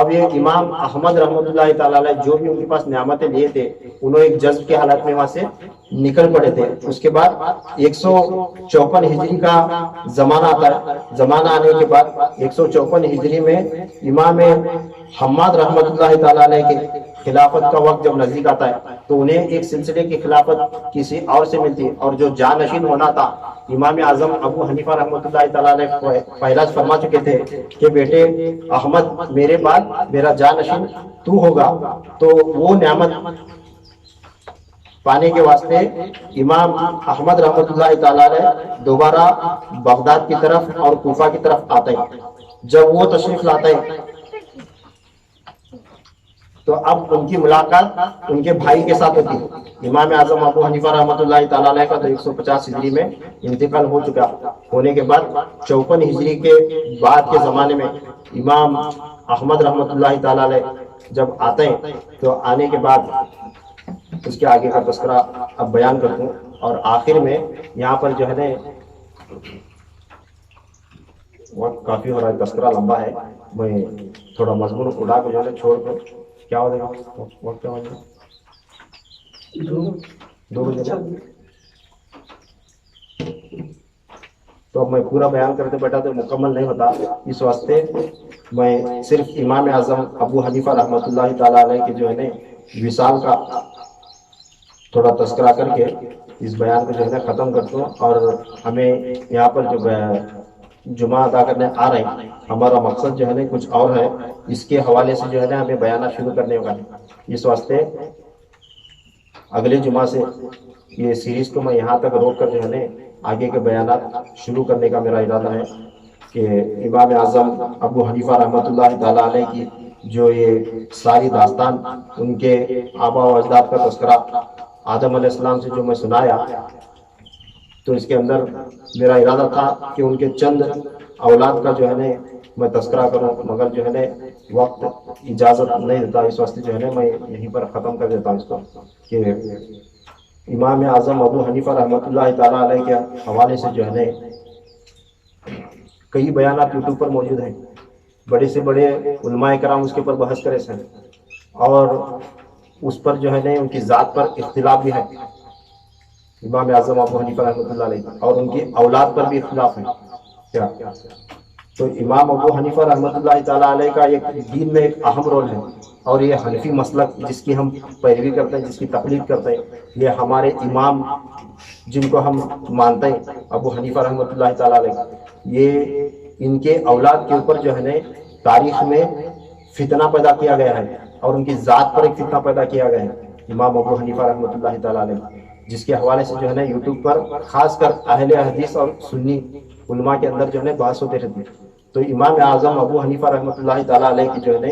Speaker 1: اب یہ امام احمد رحمۃ اللہ تعالیٰ علیہ جو بھی ان کے پاس نعمتیں لیے تھے، انہوں ایک جذب کے حالت میں وہاں سے نکل پڑے تھے۔ اس کے بعد 154 ہجری کا زمانہ آتا ہے۔ زمانہ آنے کے بعد 154 ہجری میں امام حماد رحمۃ اللہ تعالیٰ علیہ کے خلافت کا وقت جب نزدیک آتا ہے تو انہیں ایک سلسلے کی خلافت کسی اور سے ملتی ہے، اور جو جانشین ہونا تھا امام اعظم ابو حنیفہ رحمۃ اللہ تعالیٰ علیہ پہلا فرما چکے تھے کہ بیٹے احمد میرے بعد میرا جانشین تو ہوگا، تو وہ نعمت پانے کے واسطے امام احمد رحمۃ اللہ تعالی علیہ دوبارہ بغداد کی طرف اور کوفہ کی طرف آتے ہیں. جب وہ تشریف لاتے ہیں تو اب ان کی ملاقات ان کے بھائی کے ساتھ ہوتی ہے. امام اعظم ابو حنیفہ رحمۃ اللہ تعالی علیہ کا تو 150 ہجری میں انتقال ہو چکا ہونے کے بعد 54 ہجری کے بعد کے زمانے میں امام احمد رحمۃ اللہ تعالی علیہ جب آتے ہیں تو آنے کے بعد اس کے آگے کا تذکرہ اب بیان کرتا ہوں. اور آخر میں یہاں پر جو ہے نا وقت کافی ہو رہا ہے، تذکرہ لمبا ہے، میں تھوڑا مضمون اڑا کے جو ہے چھوڑ کر کیا ہو جائے گا وقت کیا ہو جائے گا 2 بجے. تو اب میں پورا بیان کرتے بیٹھا تو مکمل نہیں ہوتا، اس واسطے میں صرف امام اعظم ابو حنیفہ رحمۃ اللہ تعالی علیہ کے جو ہے نا وصال کا تھوڑا تذکرہ کر کے اس بیان کو جو ہے نا ختم کرتا ہوں. اور ہمیں یہاں پر جو جمعہ ادا کرنے آ رہے ہیں، ہمارا مقصد جو ہے نا کچھ اور ہے، اس کے حوالے سے جو ہے نا ہمیں بیانات شروع کرنے کا ہے. اس واسطے اگلے جمعہ سے یہ سیریز کو میں یہاں تک روک کر جو ہے نا آگے کے بیانات شروع کرنے کا میرا ارادہ ہے کہ امام اعظم ابو حنیفہ رحمۃ اللہ تعالی علیہ کی جو یہ ساری داستان ان کے آبا و اجداد کا تذکرہ آدم علیہ السلام سے جو میں سنایا، تو اس کے اندر میرا ارادہ تھا کہ ان کے چند اولاد کا جو ہے نا میں تذکرہ کروں، مگر جو ہے نا وقت اجازت نہیں دیتا. اس واسطے جو ہے نا میں یہیں پر ختم کر دیتا ہوں اس کو کہ امام اعظم ابو حنیفہ رحمۃ اللہ تعالی علیہ کے حوالے سے جو ہے نا کئی بیانات یوٹیوب پر موجود ہیں، بڑے سے بڑے علماء کرام اس کے اوپر بحث کرے ہیں، اور اس پر جو ہے نا ان کی ذات پر اختلاف بھی ہے. امام اعظم ابو حنیفہ رحمۃ اللہ علیہ اور ان کی اولاد پر بھی اختلاف ہے. کیا تو امام ابو حنیفہ رحمۃ اللہ تعالی علیہ کا ایک دین میں ایک اہم رول ہے، اور یہ حنفی مسلک جس کی ہم پیروی کرتے ہیں، جس کی تقلید کرتے ہیں، یہ ہمارے امام جن کو ہم مانتے ہیں ابو حنیفہ رحمۃ اللہ تعالی علیہ، یہ ان کے اولاد کے اوپر جو ہے نا تاریخ میں فتنہ پیدا کیا گیا ہے، اور ان کی ذات پر ایک فتنہ پیدا کیا گیا ہے امام ابو حنیفہ رحمۃ اللہ تعالی علیہ، جس کے حوالے سے جو ہے نا یوٹیوب پر خاص کر اہل حدیث اور سنی علماء کے اندر جو ہے نا بحث ہوتے رہتے ہیں. تو امام اعظم ابو حنیفہ رحمۃ اللہ تعالی علیہ کی جو ہے نا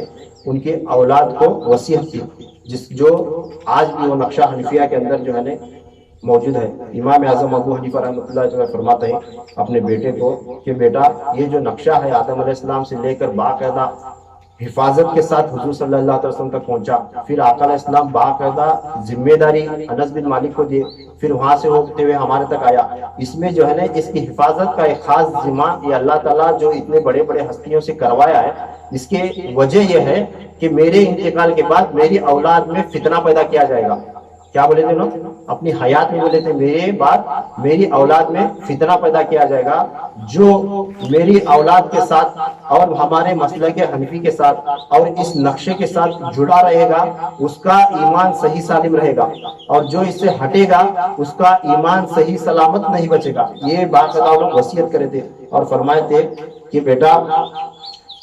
Speaker 1: ان کے اولاد کو وصیت کی، جو آج بھی وہ نقشہ حنفیہ کے اندر جو ہے نا موجود ہے. امام اعظم ابو حنیفہ رحمۃ اللہ تعالی فرماتے ہیں اپنے بیٹے کو کہ بیٹا یہ جو نقشہ ہے آدم علیہ السلام سے لے کر باقاعدہ حفاظت کے ساتھ حضور صلی اللہ علیہ وسلم تک پہنچا، پھر آقا علیہ السلام باقاعدہ ذمہ داری انس بن مالک کو دی، پھر وہاں سے ہوتے ہوئے ہمارے تک آیا. اس میں جو ہے نا اس کی حفاظت کا ایک خاص ذمہ یہ اللہ تعالیٰ جو اتنے بڑے بڑے ہستیوں سے کروایا ہے، اس کے وجہ یہ ہے کہ میرے انتقال کے بعد میری اولاد میں فتنہ پیدا کیا جائے گا. کیا بولے تھے لوگ اپنی حیات میں؟ بولے تھے میرے بعد میری اولاد میں فتنہ پیدا کیا جائے گا، جو میری اولاد کے ساتھ اور ہمارے مسلک حنفی کے ساتھ اور اس نقشے کے ساتھ جڑا رہے گا اس کا ایمان صحیح سالم رہے گا، اور جو اس سے ہٹے گا اس کا ایمان صحیح سلامت نہیں بچے گا. یہ باقاعدہ لوگ وصیت کرے تھے اور فرمائے تھے کہ بیٹا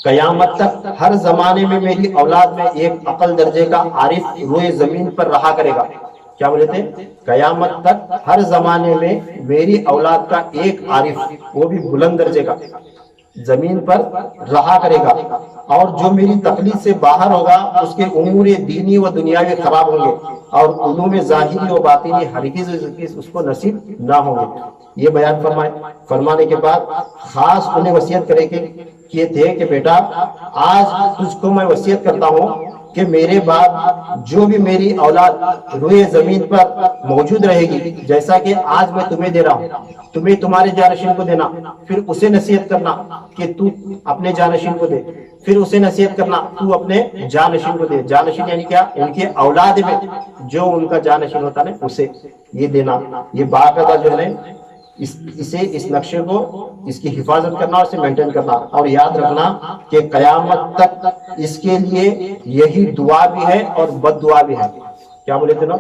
Speaker 1: قیامت تک ہر زمانے میں میری اولاد میں ایک عقل درجے کا عارف روئے زمین پر رہا کرے گا. کیا بولے تھے؟ قیامت تک ہر زمانے میں میری اولاد کا ایک عارف، وہ بھی بلند درجے کا، زمین پر رہا کرے گا، اور جو میری تقلید سے باہر ہوگا اس کے امور دینی و دنیاوی خراب ہوں گے، اور علوم ظاہری و باطنی ہرگز اس کو نصیب نہ ہوں گے. یہ بیان فرمانے کے بعد خاص انہیں وصیت کرے کیے تھے کہ بیٹا آج تجھ کو میں وصیت کرتا ہوں کہ میرے بعد جو بھی میری اولاد روئے زمین پر موجود رہے گی، جیسا کہ آج میں تمہیں دے رہا ہوں، تمہیں تمہارے جانشین کو دینا، پھر اسے نصیحت کرنا کہ تو اپنے جانشین کو دے، پھر اسے نصیحت کرنا تو اپنے جانشین کو دے. جانشین یعنی کیا؟ ان کے اولاد میں جو ان کا جانشین ہوتا ہے اسے یہ دینا. یہ باقاعدہ جو ہے اس نقشے کو اس کی حفاظت کرنا اور اسے مینٹین کرنا، اور یاد رکھنا کہ قیامت تک اس کے لیے یہی دعا بھی ہے اور بد دعا بھی ہے. کیا بولے تھے نا؟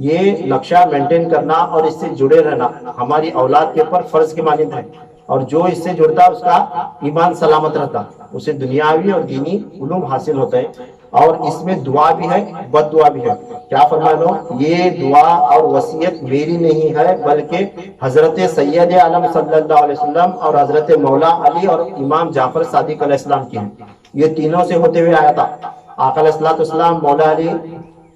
Speaker 1: یہ نقشہ مینٹین کرنا اور اس سے جڑے رہنا ہماری اولاد کے اوپر فرض کے مانند ہے، اور جو اس سے جڑتا اس کا ایمان سلامت رہتا، اسے دنیاوی اور دینی علوم حاصل ہوتے ہیں. اور اس میں دعا بھی ہے بد دعا بھی ہے. کیا فرمائے لوگ؟ یہ دعا اور وصیت میری نہیں ہے بلکہ حضرت سید عالم صلی اللہ علیہ وسلم اور حضرت مولا علی اور امام جعفر صادق علیہ السلام کی ہے. یہ تینوں سے ہوتے ہوئے آیا تھا. آقا علیہ الصلوۃ والسلام، مولا علی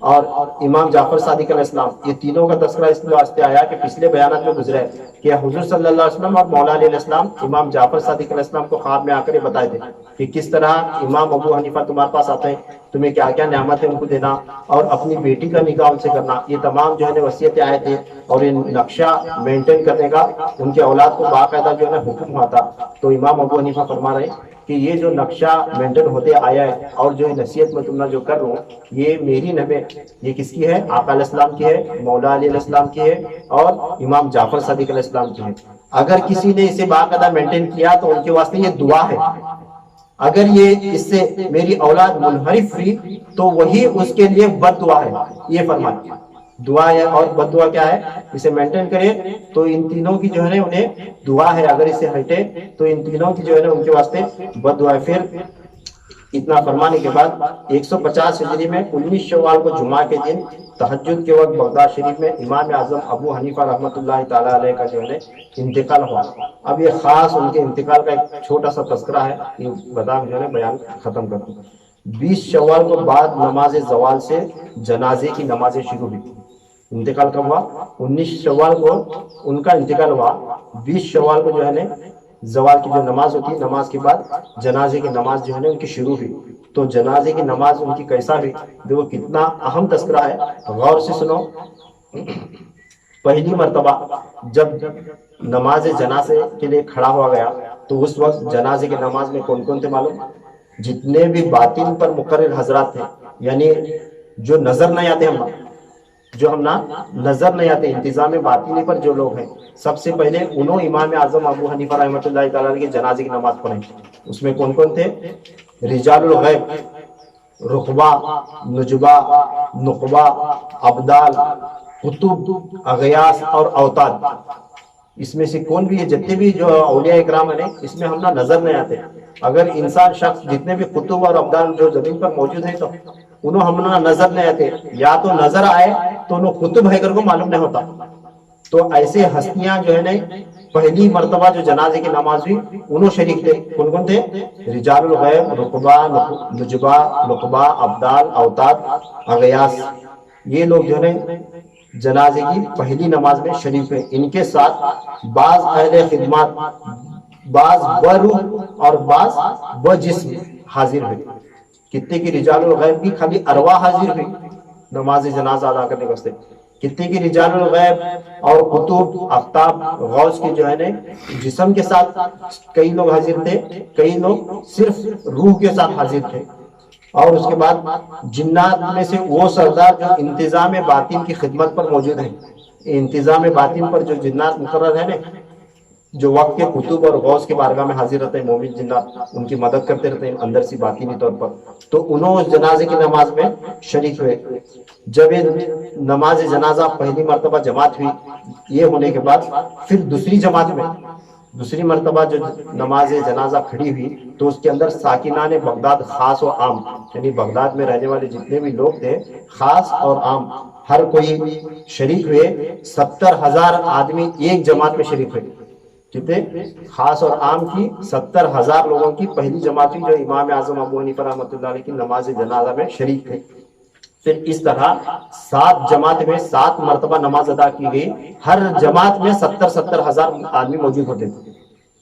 Speaker 1: اور امام جعفر صادق علیہ السلام، یہ تینوں کا تذکرہ اس واسطے آیا کہ پچھلے بیانات میں گزرا ہے کہ حضور صلی اللہ علیہ وسلم اور مولا علی علیہ السلام امام جعفر صادق علیہ السلام کو خواب میں آ کر یہ بتائے تھے کہ کس طرح امام ابو حنیفہ تمہارے پاس آتے ہیں، تمہیں کیا کیا نعمت ہے ان کو دینا اور اپنی بیٹی کا نکاح ان سے کرنا. یہ تمام جو ہے وصیتیں آئے تھے اور یہ نقشہ مینٹین کرنے کا ان کے اولاد کو باقاعدہ جو ہے حکم ہوا تھا. تو امام ابو حنیفہ فرما رہے ہیں کہ یہ جو نقشہ مینٹین ہوتے آیا ہے اور جو نصیحت میں تم نے جو کر رہا ہوں یہ میری نہ، یہ کس کی ہے؟ آقا علیہ السلام کی ہے، مولا علی علیہ السلام کی ہے اور امام جعفر صادق علیہ السلام کی ہے. اگر کسی نے اسے باقاعدہ مینٹین کیا تو ان کے واسطے یہ دعا ہے. اگر یہ اس سے میری اولاد منحرف ہوئی تو وہی اس کے لیے بد دعا ہے. یہ فرمایا دعا ہے اور بد دعا کیا ہے؟ اسے مینٹین کرے تو ان تینوں کی جو ہے نا انہیں دعا ہے، اگر اسے ہٹے تو ان تینوں کی جو ہے نا ان کے واسطے بد دعا ہے. پھر اتنا فرمانے کے بعد 150 ہجری میں 19 شوال کو جمعہ کے دن تہجد کے وقت بغداد شریف میں امام اعظم ابو حنیفہ رحمۃ اللہ تعالیٰ علیہ کا جو ہے انتقال ہوا. اب یہ خاص ان کے انتقال کا ایک چھوٹا سا تذکرہ ہے، یہ بتا جو ہے بیان ختم کر دوں. 20 شوال کو بعد نماز زوال سے جنازے کی نمازیں شروع ہوئی. انتقال کب ہوا؟ 19 شوال کو ان کا انتقال ہوا. 20 شوال کو جو ہے زوال کی جو نماز ہوتی ہے، نماز کے بعد جنازے کی نماز جو ہے ان کی شروع ہوئی. تو جنازے کی نماز ان کی کیسا ہوئی؟ دیکھو کتنا اہم تذکرہ ہے، غور سے سنو. پہلی مرتبہ جب نماز جنازے کے لیے کھڑا ہوا گیا تو اس وقت جنازے کی نماز میں کون کون تھے معلوم؟ جتنے بھی باطن پر مقرر حضرات تھے، یعنی جو نظر نہیں آتے، ہم نا نظر نہیں آتے، انتظام باطنی پر جو لوگ ہیں، سب سے پہلے انہوں امام اعظم ابو حنیفہ رحمۃ اللہ تعالیٰ کے جنازے کی نماز پڑھیں. اس میں کون کون تھے؟ رجال الغیب، رقبہ، نجبہ، نقبہ، ابدال، قطب، اغیاس اور اوتاد. اس میں سے کون بھی ہے، جتنے بھی جو اولیاء اکرام ہیں اس میں ہم نا نظر نہیں آتے. اگر انسان شخص جتنے بھی قطب اور ابدال جو زمین پر موجود ہیں تو انہوں ہم نا نظر نہیں آتے، یا تو نظر آئے تو انہوں قطب ہے کر کو معلوم نہیں ہوتا. تو ایسے ہستیاں جو ہے پہلی مرتبہ جو جنازے کی نماز ہوئی انہوں شریک تھے. کون کون تھے؟ رجال الغیب، رقبہ، نجبہ، نقبہ، ابدال، اوتاد، اغیاس. یہ لوگ جو ہے جنازے کی پہلی نماز میں شریک ہیں. ان کے ساتھ بعض اہل خدمات، بعض بروح اور بعض بجسم حاضر ہوئے. کتنے کی رجال الغیب کی خالی ارواح حاضر ہوئی نماز جنازہ ادا کرنے کے واسطے. کتنے کی رجال الغیب اور قطب، آفتاب، غوث کے جو ہے جسم کے ساتھ کئی لوگ حاضر تھے، کئی لوگ صرف روح کے ساتھ حاضر تھے. اور اس کے بعد جنات میں سے وہ سردار جو انتظام باطن کی خدمت پر موجود ہیں. انتظام باطن پر جو جنات مقرر ہیں جو وقت کے قطب اور غوث کے بارگاہ میں حاضر رہتے ہیں، مومن جنات ان کی مدد کرتے رہتے ہیں اندر سے باطنی طور پر. تو انہوں اس جنازے کی نماز میں شریک ہوئے. جب یہ نماز جنازہ پہلی مرتبہ جماعت ہوئی، یہ ہونے کے بعد پھر دوسری جماعت میں دوسری مرتبہ جو نماز جنازہ کھڑی ہوئی تو اس کے اندر ساکنان بغداد خاص و عام، یعنی بغداد میں رہنے والے جتنے بھی لوگ تھے خاص اور عام ہر کوئی شریک ہوئے. 70,000 آدمی ایک جماعت میں شریک ہوئے. کتنے؟ خاص اور عام کی 70,000 لوگوں کی پہلی جماعت ہوئی جو امام اعظم ابو حنیفہ رحمۃ اللہ علیہ کی نماز جنازہ میں شریک تھے. پھر اس طرح 7 جماعت میں 7 مرتبہ نماز ادا کی گئی. ہر جماعت میں 70,000 آدمی موجود ہوتے تھے.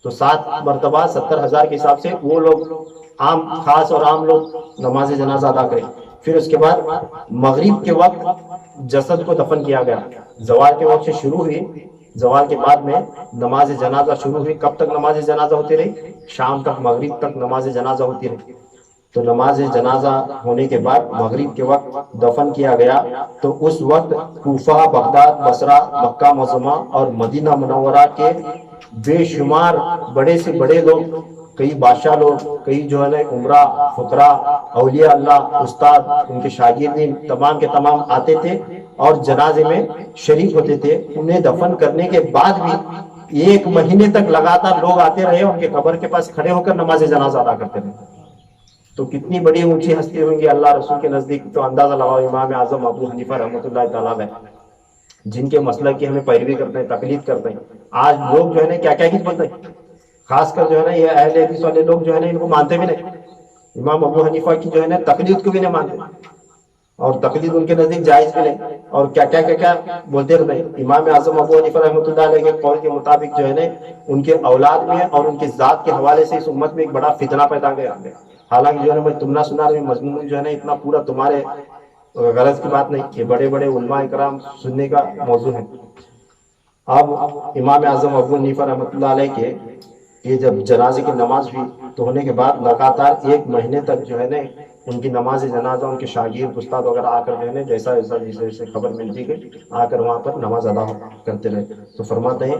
Speaker 1: تو 7 مرتبہ 70,000 کے حساب سے وہ لوگ عام، خاص اور عام لوگ نماز جنازہ ادا کریں. پھر اس کے بعد مغرب کے وقت جسد کو دفن کیا گیا. زوال کے وقت سے شروع ہوئی، زوال کے بعد میں نماز جنازہ شروع ہوئی. کب تک نماز جنازہ ہوتی رہی؟ شام تک، مغرب تک نماز جنازہ ہوتی رہی. تو نماز جنازہ ہونے کے بعد مغرب کے وقت دفن کیا گیا. تو اس وقت کوفہ، بغداد، بصرہ، مکہ معظمہ اور مدینہ منورہ کے بے شمار بڑے سے بڑے لوگ، کئی بادشاہ لوگ، کئی جو ہے عمرہ، فقراء، اولیاء اللہ، استاد، ان کے شاگردین تمام کے تمام آتے تھے اور جنازے میں شریک ہوتے تھے. انہیں دفن کرنے کے بعد بھی 1 مہینے تک لگاتار لوگ آتے رہے، ان کے قبر کے پاس کھڑے ہو کر نماز جنازہ ادا کرتے رہے. تو کتنی بڑی اونچی ہستی ہوں گی اللہ رسول کے نزدیک. تو اندازہ لگاؤ امام اعظم ابو حنیفہ رحمۃ اللہ تعالیٰ علیہ جن کے مسلک کی ہمیں پیروی کرتے ہیں, تقلید کرتے ہیں. آج لوگ جو ہے نا کیا کیا چیز بولتے ہیں, خاص کر جو ہے نا یہ اہل حدیث والے لوگ جو ہے نا ان کو مانتے بھی نہیں, امام ابو حنیفہ کی جو ہے نا تقلید کو بھی نہیں مانتے, اور تقلید ان کے نزدیک جائز بھی نہیں, اور کیا کیا کیا کیا بولتے رہتے ہیں. امام اعظم ابو حنیفہ رحمۃ اللہ علیہ کے قول کے مطابق جو ہے نا ان کے اولاد میں اور ان کی ذات کے حوالے سے اس امت میں ایک بڑا فتنہ پیدا گیا. حالانکہ جو ہے نا میں تم نہ سنا رہی مضمون جو ہے نا اتنا پورا تمہارے غرض کی بات نہیں, یہ بڑے بڑے علماء کرام سننے کا موضوع ہے. اب امام اعظم ابو حنیفہ رحمۃ اللہ علیہ کے یہ جب جنازے کی نماز ہوئی تو ہونے کے بعد لگاتار 1 مہینے تک جو ہے نا ان کی نماز جنازہ ان کے شاگرد استاد وغیرہ آ کر جو ہے نا جیسا جیسے خبر ملتی گئی آ کر وہاں پر نماز ادا کرتے رہے. تو فرماتے ہیں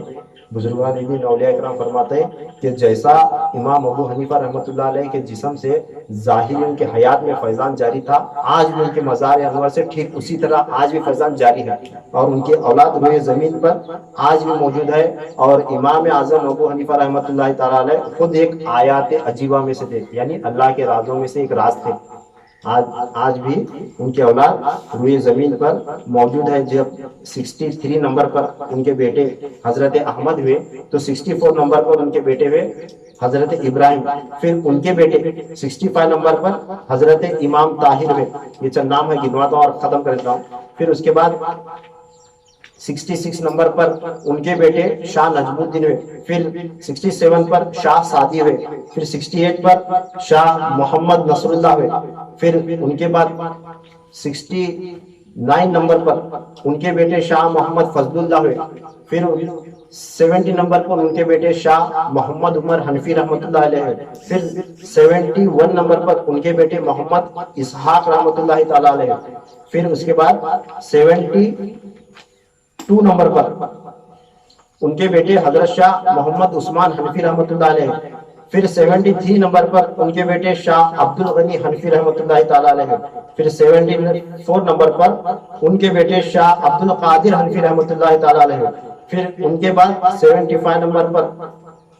Speaker 1: بزرگان دین اولیاء کرام فرماتے ہیں کہ جیسا امام ابو حنیفہ رحمۃ اللہ علیہ کے جسم سے ظاہری ان کے حیات میں فیضان جاری تھا, آج بھی ان کے مزار انور سے ٹھیک اسی طرح آج بھی فیضان جاری ہے, اور ان کے اولاد روئے زمین پر آج بھی موجود ہے. اور امام اعظم ابو حنیفہ رحمۃ اللہ تعالیٰ علیہ خود ایک آیات عجیبہ میں سے تھے, یعنی اللہ کے رازوں میں سے ایک راز تھے. آج بھی ان کے اولاد روئے زمین پر موجود ہے. جب 63 نمبر پر ان کے بیٹے حضرت احمد ہوئے تو 64 نمبر پر ان کے بیٹے ہوئے حضرت ابراہیم, پھر ان کے بیٹے 65 نمبر پر حضرت امام طاہر ہوئے. یہ چند نام ہے گنواتا ہوں اور ختم کر دیتا ہوں. پھر اس کے بعد 66 نمبر پر ان کے بیٹے شاہ نجم الدین ہوئے, پھر 67 پر شاہ سعدی ہوئے, پھر 68 پر شاہ محمد نصر اللہ ہوئے, پھر ان کے بعد 69 نمبر پر ان کے بیٹے شاہ محمد فضل اللہ ہوئے, پھر 70 نمبر پر ان کے بیٹے شاہ محمد عمر حنفی رحمۃ اللہ علیہ ہوئے, پھر 71 نمبر پر ان کے بیٹے محمد اسحاق رحمۃ اللہ تعالیٰ علیہ, پھر اس کے بعد 72 نمبر پر ان کے بیٹے حضرت شاہ محمد عثمان حنفی رحمۃ اللہ علیہ, پھر 73 نمبر پر ان کے بیٹے شاہ عبد الغنی حنفی رحمۃ اللہ تعالیٰ علیہ, پھر 74 نمبر پر ان کے بیٹے شاہ عبد القادر حنفی رحمۃ اللہ تعالیٰ علیہ, پھر ان کے بعد 75 نمبر پر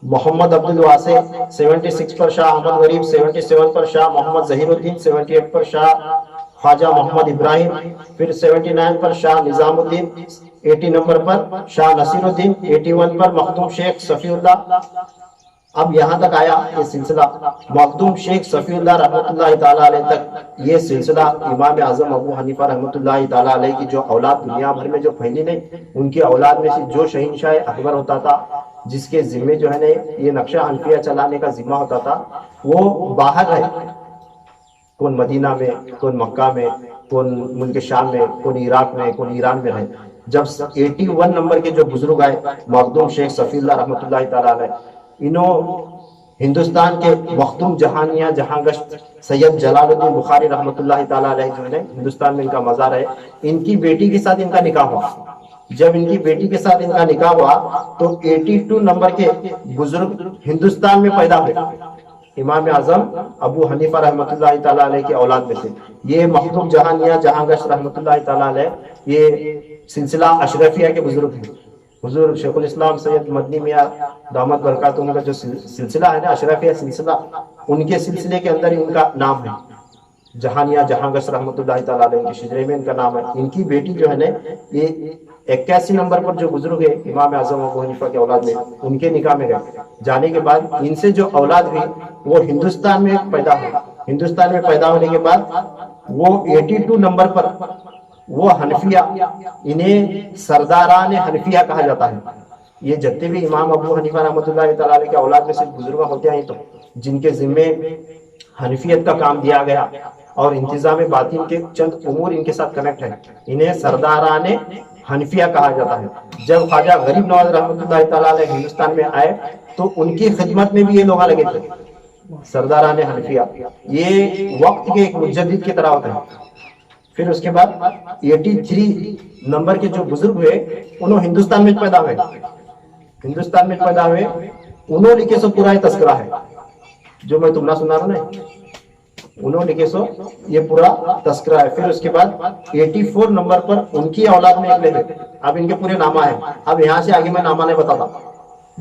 Speaker 1: محمد عبد الواسع, 76 پر شاہ احمد غریب, 77 پر شاہ محمد ظہیر الدین, 78 پر شاہ خواجہ محمد ابراہیم, پھر 79 پر شاہ نظام الدین, 80 نمبر پر شاہ نصیر الدین, 81 پر مخدوم شیخ صفی اللہ. اب یہاں تک آیا یہ سلسلہ مخدوم شیخ صفی اللہ رحمۃ اللہ تعالیٰ علیہ تک. یہ سلسلہ امام اعظم ابو حنیفہ رحمۃ اللہ تعالیٰ علیہ کی جو اولاد دنیا بھر میں جو پھیلی نہیں, ان کی اولاد میں سے جو شہنشاہ اکبر ہوتا تھا, جس کے ذمے جو ہے نا یہ نقشہ حنفیہ چلانے کا ذمہ ہوتا تھا, وہ باہر ہے, کون مدینہ میں, کون مکہ میں, کون ملک شام میں, کون عراق میں, کون ایران میں رہے. جب 81 نمبر کے جو بزرگ آئے مخدوم شیخ صفی اللہ رحمۃ اللہ تعالیٰ علیہ, انہوں ہندوستان کے مخدوم جہانیہ جہاں گشت سید جلال الدین بخاری رحمۃ اللہ تعالیٰ علیہ جو ہے ہندوستان میں ان کا مزار ہے, ان کی بیٹی کے ساتھ ان کا نکاح ہوا. جب ان کی بیٹی کے ساتھ ان کا نکاح ہوا تو 82 نمبر کے بزرگ ہندوستان میں پیدا ہوئے, امام اعظم ابو حنیفہ رحمۃ اللہ تعالیٰ علیہ کے اولاد میں سے. یہ مخدوم جہانیہ جہاں گشت رحمۃ اللہ تعالیٰ علیہ یہ سلسلہ اشرفیہ کے بزرگ ہیں. حضور شیخ الاسلام سید مدنی میاں دامت برکاتہ کا جو سلسلہ ہے نا اشرفیہ سلسلہ, ان کے سلسلے کے اندر ان کا نام ہے. جہانیہ جہاں گشت رحمۃ اللہ تعالیٰ علیہ کے شجرے میں ان کا نام ہے. ان کی بیٹی جو ہے نا یہ 81 نمبر پر جو بزرگ ہے امام اعظم ابو حنیفہ کے اولاد میں, ان کے نکاح میں گئے. جانے کے بعد ان سے جو اولاد ہوئی وہ ہندوستان میں پیدا ہوئی. ہندوستان میں پیدا ہونے کے بعد وہ 82 نمبر پر وہ حنفیہ, انہیں سرداران حنفیہ کہا جاتا ہے. یہ جتنے بھی امام ابو حنیفہ رحمۃ اللہ تعالیٰ علیہ کے اولاد میں سے بزرگ ہوتے ہیں تو جن کے ذمے حنفیت کا کام دیا گیا اور انتظام باطن کے چند امور ان کے ساتھ کنیکٹ ہیں, انہیں سرداران حنفیہ کہا جاتا ہے. جب خواجہ غریب نواز رحمۃ اللہ تعالیٰ علیہ ہندوستان میں آئے تو ان کی خدمت میں بھی یہ لوگ لگے تھے, سرداران حنفیہ. یہ وقت کے ایک مجدد کی طرح ہوتے ہیں. پھر اس کے بعد 83 نمبر کے جو بزرگ ہوئے انہوں ہندوستان میں پیدا ہوئے. ہندوستان میں پیدا ہوئے انہوں لکھے سو پورا تذکرہ ہے جو میں تم نہ سنا رہا نا, انہوں لکھے سو یہ پورا تذکرہ ہے. پھر اس کے بعد 84 نمبر پر ان کی اولاد میں ایک لے. اب ان کے پورے نامہ ہیں, اب یہاں سے آگے میں نامہ نہیں بتاتا.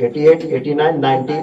Speaker 1: 88, 89, 90,